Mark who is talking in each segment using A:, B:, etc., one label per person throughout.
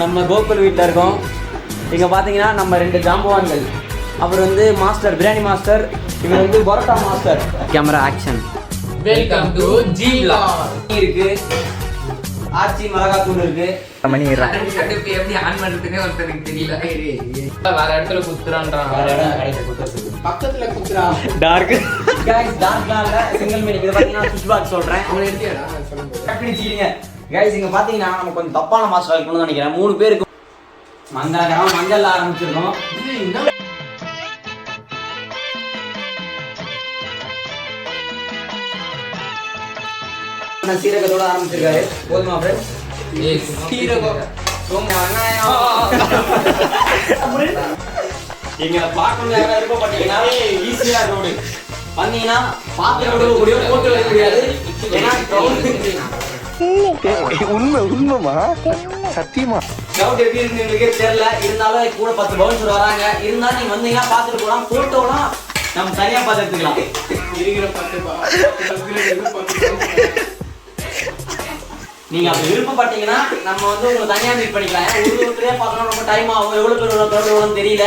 A: நம்ம கோகுல் வீட்டில் இருக்கோம். இங்கே பார்த்தீங்கன்னா நம்ம 2 ஜாம்பவான்கள். அவர் வந்து மாஸ்டர், பிரியாணி மாஸ்டர். இவர் வந்து parotta master. Camera action.
B: Welcome to G vlog.
A: இருக்கு ஆச்சி மிளகாத்தூள் இருக்கு.
B: மணி அடுப்பு எப்படி ஆன் பண்றதுனே ஒருத்தருக்கு தெரியல. வேற இடத்துல குத்துறான்றான். பக்கத்துல குத்துறா.
A: டார்க் गाइस டார்க்ல சிங்கிள் மீனிங். இது பாத்தீங்கன்னா சுவிட்ச் பாக்ஸ் சொல்றேன்.
B: அவன் எடுத்தியாடா சொல்லுங்க.
A: கப்பிடிச்சீங்க. गाइस இங்க பாத்தீங்கன்னா நம்ம கொஞ்சம் தப்பான மாஸ்டர் இருக்கணும்னு நினைக்கிறேன். 3 பேருக்கு மஞ்சள் ஆரம்பிச்சிருக்கோம். சீரகத்தோட ஆரம்பிச்சிருக்காரு. போதுமா ஃப்ரெண்ட்ஸ்?
B: சீரகம்
A: நீங்க பார்க்கணும் யாரா இருப்ப பாத்தீங்கன்னா ஈஸியா ரோடு வந்தீங்கன்னா பாத்திரம் விட முடியும், போட்டு வைக்க முடியாது. ஏன்னா
C: உண்மைமா சத்தியமா
A: கிரவுண்ட் எப்படி இருக்கு எங்களுக்கே தெரியல. இருந்தாலும் கூட 10 பவுன்சர் வராங்க. இருந்தாலும் நீங்க வந்தீங்கன்னா பாத்துட்டு போலாம். போட்டோலாம் நம்ம தனியா பார்த்து எடுத்துக்கலாம்.
B: இருக்கிற 10
A: நீங்க அப்படி விருப்பப்பட்டீங்கன்னா நம்ம வந்து உங்களை தனியா மீட் பண்ணிக்கலாம். ஒருத்தரையே பார்க்கணும், ரொம்ப டைம் ஆகும். எவ்வளவு பேர் எவ்வளவு தெரியல.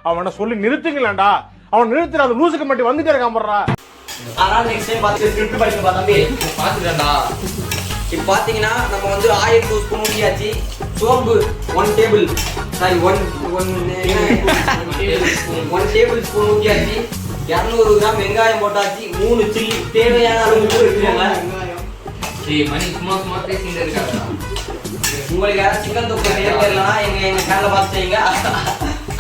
D: அவனை சொல்லி நிறுத்துங்களேன்டா. அவன் நிறுத்துற அந்த லூசுக்கு மட்டும் வந்துட்டே இருக்கான் போடுறா.
A: அதனால நெக்ஸ்ட் டைம் பார்த்து ஸ்கிரிப்ட் படிக்க தம்பி
B: பாத்துட்டா.
A: இப்போ பாத்தீங்கன்னா நம்ம வந்து ஆயில் 2 ஸ்பூன் ஊற்றியாச்சு. சோம்பு 1 டேபிள் சாரி 1 டேபிள் ஸ்பூன் ஊற்றியாச்சு. 200 கிராம் வெங்காயம் போட்டாச்சு. 3 சில்லி தேவையான அளவு இருக்குங்க.
B: மணி சும்மா சும்மா பேசிட்டு இருக்காங்க.
A: உங்களுக்கு யாராவது சிக்கன் தொக்கு தெரியலன்னா எங்க சேனலை பார்த்து செய்யுங்க.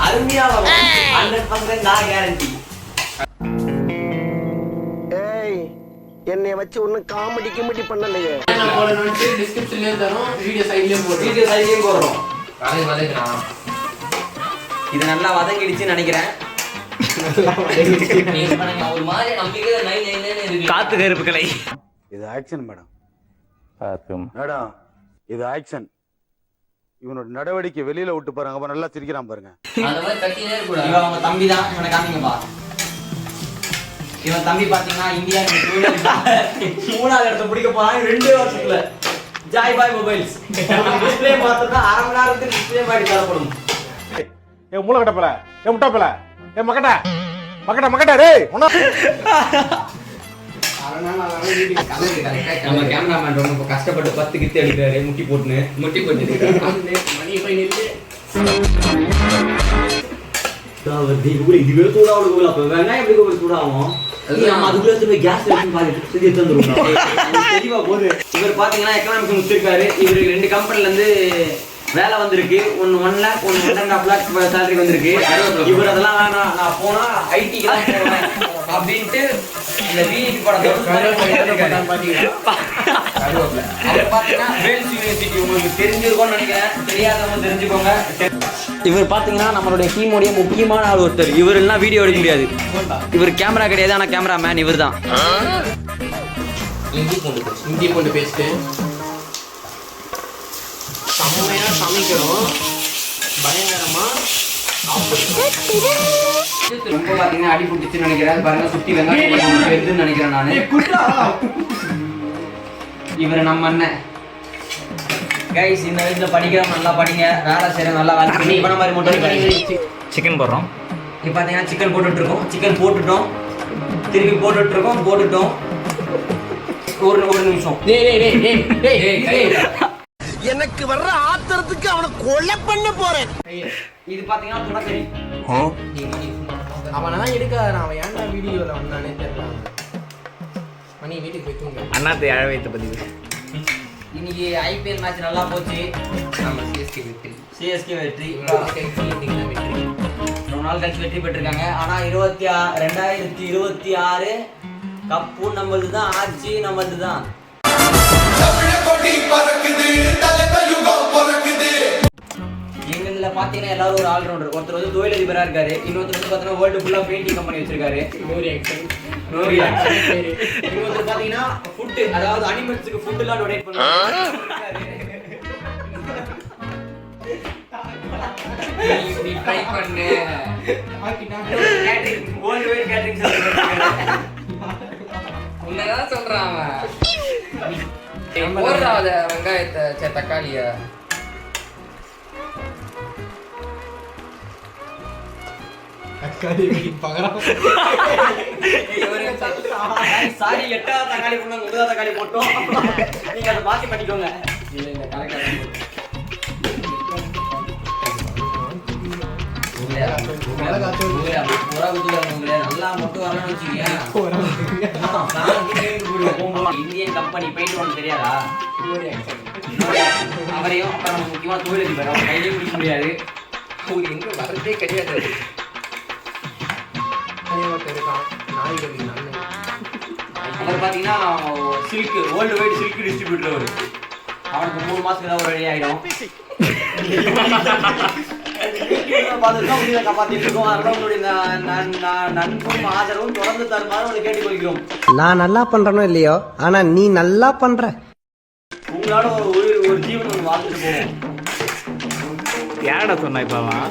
A: அருமையா வரும். 100% நான் கேரண்டி.
C: ஏய் என்னைய வச்சு ஒன்னும் காமெடி பண்ணலையே.
B: நான் போடணும் டிஸ்கிரிப்ஷன்லயே தரோம், வீடியோ சைடுலயே போடுறோம்.
A: வீடியோ சைடுலயும் போடுறோம்.
B: வதக்குறான்.
A: இது நல்லா வதங்கிடுச்சுன்னு நினைக்கிறேன். ஒரு மாதிரி நம்பிக்கை 999 இருக்கு. காத்து கருப்புகளை.
C: இது ஆக்ஷன் மேடம். மேடம் இது ஆக்ஷன். இவனோட நடவடிக்கை வெளியில விட்டு பாருங்க. அப்ப நல்லா சிரிக்கிறான் பாருங்க.
B: அந்த மாதிரி கட்டினே இருக்க கூடாது.
A: இவன் அவங்க தம்பி தான். இவனை காமிங்கப்பா. இவன் தம்பி பாத்தீங்கன்னா இந்தியா 3வது இடத்தை பிடிக்க போறான் 2 வருஷத்துல. ஜாய் பாய் மொபைல்ஸ் டிஸ்ப்ளே பார்த்தா 1/2 மணி நேரத்துக்கு டிஸ்ப்ளே பாடி தரப்படும்.
D: ஏ மூளை கட்டப்பல, ஏ முட்டாப்பல, ஏ மக்கட்ட டேய் ஒண்ணா.
A: நம்ம கேமராமேன் ரொம்ப கஷ்டப்பட்டு 10 கித்து எடுக்கிறாரு. முட்டி போட்டு
B: மணி போய் நில்லு.
A: இதுவே சூடாகும். அப்ப வெங்காயம் எப்படி ஒரு சூடாகும்? நம்ம அதுக்குள்ள கேஸ் தெளிவா போகுது. இவர் பாத்தீங்கன்னா எக்கனாமிக்ஸ் முடிச்சிருக்காரு. இவரு 2 கம்பெனில இருந்து வேலை வந்திருக்கு. 1 lakh 1.5 lakh சேலரி வந்திருக்கு. இவர் அதெல்லாம் வேணாம், நான் போனா ஐடிக்கு தான் போவேன் அப்படின்ட்டு இந்த விஐபி படத்தோட உங்களுக்கு தெரிஞ்சிருக்கும்னு நினைக்கிறேன். தெரியாதவங்க தெரிஞ்சுக்கோங்க. இவர் பாத்தீங்கன்னா நம்மளுடைய டீமோடைய முக்கியமான ஆள் ஒருத்தர். இவர் எல்லாம் வீடியோ எடுக்க முடியாது. இவர் கேமரா கிடையாது, ஆனா கேமரா மேன் இவர் தான்.
B: இஞ்சி பூண்டு பேஸ்ட் செம்மையா சமைக்கிறோம். பயங்கரமா
A: ரொம்ப பாத்தீங்கன்னா அடி பிடிச்சுன்னு நினைக்கிறேன். பாருங்க சுத்தி வெங்காயம் வருதுன்னு நினைக்கிறேன் நானு. இவர் நம்ம அண்ணன். கைஸ் இந்த வயசுல படிக்கிறோம், நல்லா படிங்க. வேலை செய்யற நல்லா வேலை பண்ணி இப்ப மாதிரி மட்டும்
E: சிக்கன் போடுறோம்.
A: இப்போ பார்த்தீங்கன்னா சிக்கன் போட்டுட்டு இருக்கோம். சிக்கன் போட்டுட்டோம், திருப்பி போட்டுட்டோம். ஒரு நிமிஷம்.
C: எனக்கு வர்ற ஆத்திரத்துக்கு அவனை கொலை பண்ண போறேன்.
A: இது பாத்தீங்கன்னா துணக்கறி.
B: அவனெல்லாம் எடுக்காத. அவன் ஏன்டா வீடியோல வந்தானே தெரியல. மணி வீட்டுக்கு போய் தூங்க.
E: அண்ணாத்தை அழ வைத்த பதிவு.
A: இன்னைக்கு ஐபிஎல் மேட்ச் நல்லா போச்சு.
B: நம்ம சிஎஸ்கே வெற்றி.
A: ரொம்ப நாள் கழிச்சு வெற்றி பெற்றிருக்காங்க. ஆனா 2026 கப்பு நம்மளது தான், ஆட்சி நம்மளது தான். எங்கள்ல பாத்தீங்கன்னா எல்லாரும் ஒரு ஆல்ரவுண்டர். ஒருத்தர் வந்து தொழிலதிபரா இருக்காரு. இன்னொருத்தர் வந்து பாத்தீங்கன்னா வேர்ல்டு ஃபுல்லா பெயிண்டிங் கம்பெனி வச்சிருக்காரு. இன்னொருத்தர் பாத்தீங்கன்னா ஃபுட், அதாவது அனிமல்ஸுக்கு ஃபுட் எல்லாம் டொனேட் பண்ணுவாங்க.
B: நீ ட்ரை பண்ணு.
A: Catering, world wide catering service.
B: உன்னதான் சொல்றான் அவன். போடுறா அத வெங்காயத்தை தக்காளிய
A: சாரி 8வது தக்காளி போட்டோம் 9வது தக்காளி போட்டோம் நீங்க அதை மாத்தி பண்ணிக்கோங்க.
B: இல்ல இல்ல கரெக்டா
A: இந்தியன் கம்பெனி பெயிண்ட் ஒன்று தெரியாதா? அவரையும் அப்புறம் முக்கியமா தொழிலதிபர் அவர் கையிலே பிடிக்க முடியாது.
B: அவர் எங்க வரதே கிடையாது.
A: அவர் பாத்தீங்கன்னா silk world wide silk distributor அவரு. அவனுக்கு 3 மாசத்துக்கு தான் ஒரு வழி ஆயிடும். நண்பும் ஆதரவும் தொடர்ந்து தருமாறு கேட்டுக்கொள்கிறோம்.
F: நான் நல்லா பண்றனோ இல்லையோ, ஆனா நீ நல்லா பண்ற.
A: உங்களால ஒரு ஜீவன் ஒன்று வாழ்ந்துட்டு போவோம்.
E: யாரடா சொன்னா இப்ப அவன்?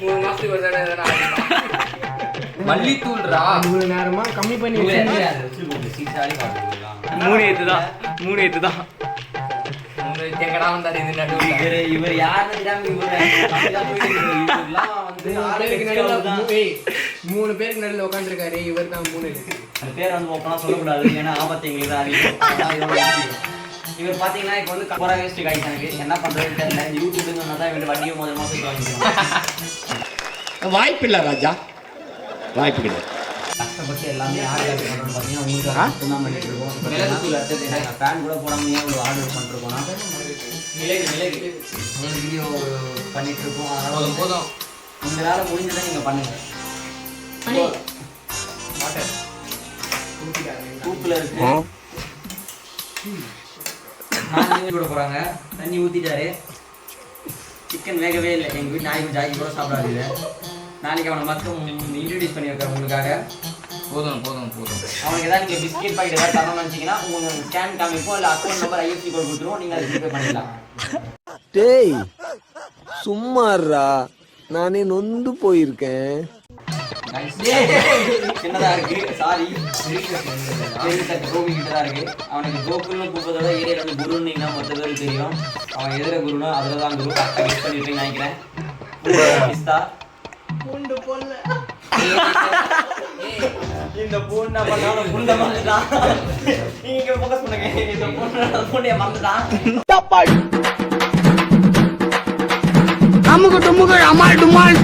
B: 3 மாசத்துக்கு ஒரு தடவை மல்லித்தூள்ரா.
F: 3 நேரமா கம்மி பண்ணி
E: 3 8 தான் 3 8 தான்.
B: எங்கடா வந்தாரு இது நடுவுல?
A: இவர் யாருன்னு தெரியாம இவர்லாம் வந்து
F: 3 பேருக்கு நடுவில் உட்காந்துருக்காரு. இவர் தான் 3.
A: அந்த பேர் வந்து ஓப்பனா சொல்லக்கூடாது, ஏன்னா ஆபத்து எங்களுக்கு தான் அதிகம். இவர் பாத்தீங்கன்னா இப்ப வந்து கப்பரா வேஸ்ட் காய்ச்சி எனக்கு என்ன பண்றதுன்னு தெரியல. இந்த யூடியூப்ல தான் இவங்க வண்டியும் முதல் மாசம் வாங்கிக்கிறோம்.
G: வாய்ப்பு இல்ல ராஜா, வாய்ப்பு கிடையாது.
A: கஷ்டப்பட்டு எல்லாமே ஆர்டர் பண்ணுறோம் பார்த்தீங்கன்னா உங்களுக்கு மட்டும்தான் பண்ணிட்டு இருக்கோம். இப்போ மிளகுத்தூள் அடுத்தது நாங்கள் ஃபேன் கூட போடாமல் ஒரு ஆர்டர் பண்ணிருக்கோம்னா மிளகு வீடியோ பண்ணிட்டு இருக்கோம். அதனால
B: போதும்
A: உங்களால் முடிஞ்சதை நீங்கள் பண்ணுங்க. தூக்கில் இருக்கு நான் கூட போகிறாங்க. தண்ணி ஊற்றிட்டாரு. சிக்கன் வேகவே இல்லை. எங்கள் வீட்டு நாய்க்கு ஜாக்கி கூட சாப்பிடாது. நாளைக்கு அவனை மட்டும் இன்ட்ரடியூஸ் பண்ணி வைக்கிறேன் உங்களுக்காக.
B: போதும் போதும் போதும்.
A: அவனுக்கு ஏதாவது நீங்கள் பிஸ்கெட் பாக்கெட் ஏதாவது தரணும்னு நினச்சிங்கன்னா உங்களுக்கு ஸ்கேன் காமிப்போம், இல்லை அக்கௌண்ட் நம்பர் IFSC கோட் கொடுத்துருவோம். நீங்கள் அதை ஜிபே பண்ணிடலாம்.
F: டேய் சும்மாறா, நானே நொந்து போயிருக்கேன்.
A: சின்னதாக இருக்கு, சாரி. கோபி கிட்ட தான் இருக்கு. அவனுக்கு கோகுல்னு கூப்பிடுறத ஏரியா வந்து குருன்னு மொத்த பேருக்கு தெரியும். அவன் எதிர குருனோ அதில் தான் குரு மிஸ் பண்ணிட்டு நினைக்கிறேன். இந்த பூண்டை பண்ணாலும் புண்டை மறந்துட்டான். நீங்க ஃபோக்கஸ் பண்ணுங்க. இந்த பூண்டைய மறந்துட்டான்.
F: அமுக்கு டுமுக்கு அமால் டுமால்.